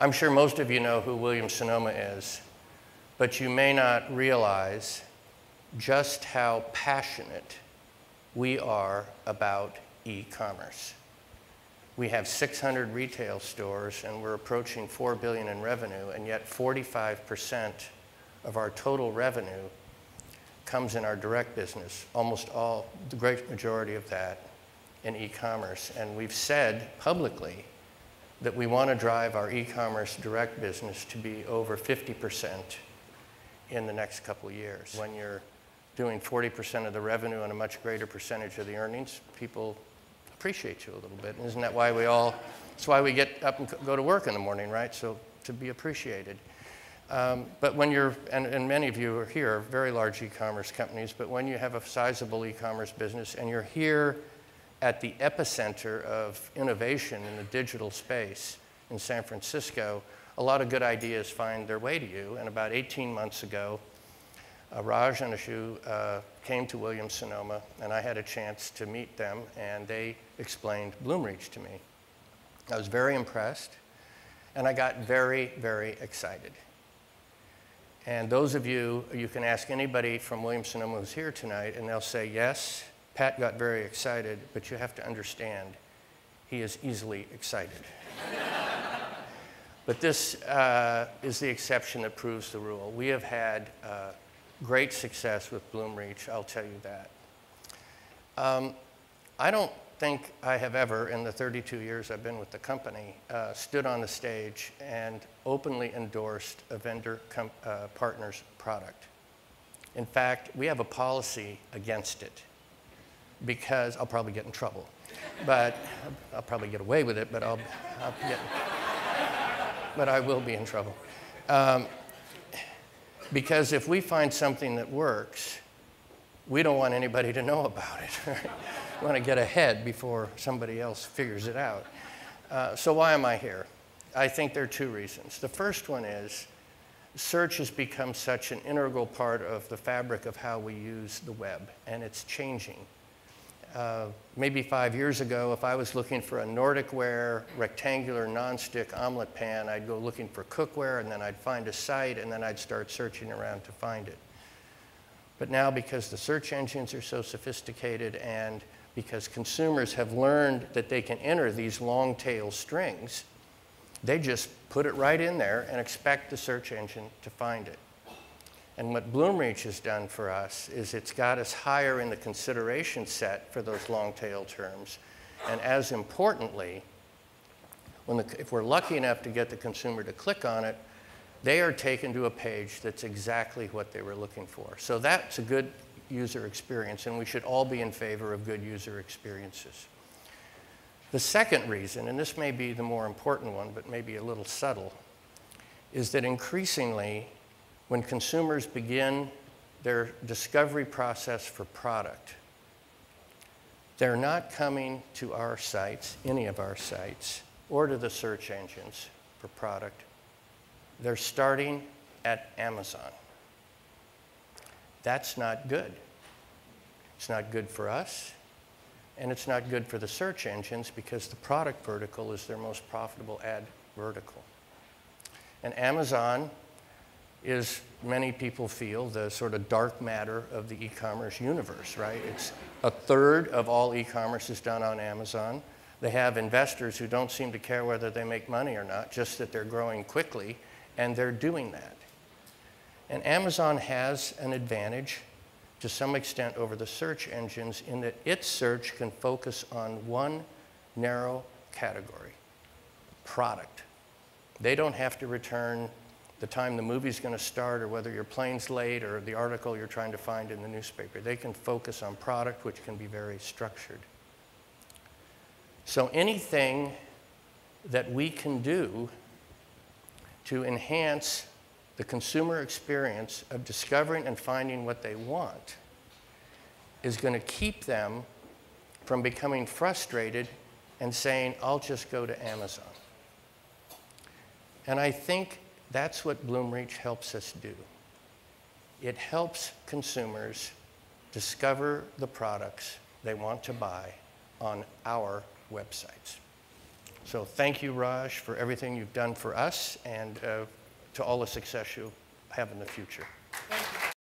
I'm sure most of you know who Williams-Sonoma is, but you may not realize just how passionate we are about e-commerce. We have 600 retail stores and we're approaching $4 billion in revenue, and yet 45% of our total revenue comes in our direct business, almost all, the great majority of that in e-commerce. And we've said publicly that we want to drive our e-commerce direct business to be over 50% in the next couple of years. When you're doing 40% of the revenue and a much greater percentage of the earnings, people appreciate you a little bit. And isn't that why that's why we get up and go to work in the morning, right? So to be appreciated. But when you're, and many of you are here, very large e-commerce companies, but when you have a sizable e-commerce business and you're here at the epicenter of innovation in the digital space in San Francisco, a lot of good ideas find their way to you. And about 18 months ago, Raj and Ashu came to Williams-Sonoma, and I had a chance to meet them, and they explained BloomReach to me. I was very impressed, and I got very, very excited. And those of you, you can ask anybody from Williams-Sonoma who's here tonight, and they'll say, yes, Pat got very excited, but you have to understand, he is easily excited. But this is the exception that proves the rule. We have had great success with BloomReach, I'll tell you that. I don't think I have ever, in the 32 years I've been with the company, stood on the stage and openly endorsed a vendor partner's product. In fact, we have a policy against it because I'll probably get in trouble. But I'll probably get away with it, but but I will be in trouble. Because if we find something that works, we don't want anybody to know about it. Right? We want to get ahead before somebody else figures it out. So why am I here? I think there are two reasons. The first one is search has become such an integral part of the fabric of how we use the web, and it's changing. Maybe 5 years ago, if I was looking for a Nordic ware, rectangular, non-stick omelet pan, I'd go looking for cookware, and then I'd find a site, and then I'd start searching around to find it. But now, because the search engines are so sophisticated and because consumers have learned that they can enter these long tail strings, they just put it right in there and expect the search engine to find it. And what BloomReach has done for us is it's got us higher in the consideration set for those long tail terms. And as importantly, if we're lucky enough to get the consumer to click on it, they are taken to a page that's exactly what they were looking for. So that's a good user experience, and we should all be in favor of good user experiences. The second reason, and this may be the more important one, but maybe a little subtle, is that increasingly, when consumers begin their discovery process for product, they're not coming to our sites, any of our sites, or to the search engines for product. They're starting at Amazon. That's not good. It's not good for us, and it's not good for the search engines because the product vertical is their most profitable ad vertical. And Amazon is, many people feel, the sort of dark matter of the e-commerce universe, right? It's a third of all e-commerce is done on Amazon. They have investors who don't seem to care whether they make money or not, just that they're growing quickly, and they're doing that. And Amazon has an advantage to some extent over the search engines in that its search can focus on one narrow category, product. They don't have to return the time the movie's going to start or whether your plane's late or the article you're trying to find in the newspaper. They can focus on product, which can be very structured. So anything that we can do to enhance the consumer experience of discovering and finding what they want is going to keep them from becoming frustrated and saying, I'll just go to Amazon. And I think that's what BloomReach helps us do. It helps consumers discover the products they want to buy on our websites. So thank you, Raj, for everything you've done for us and to all the success you have in the future.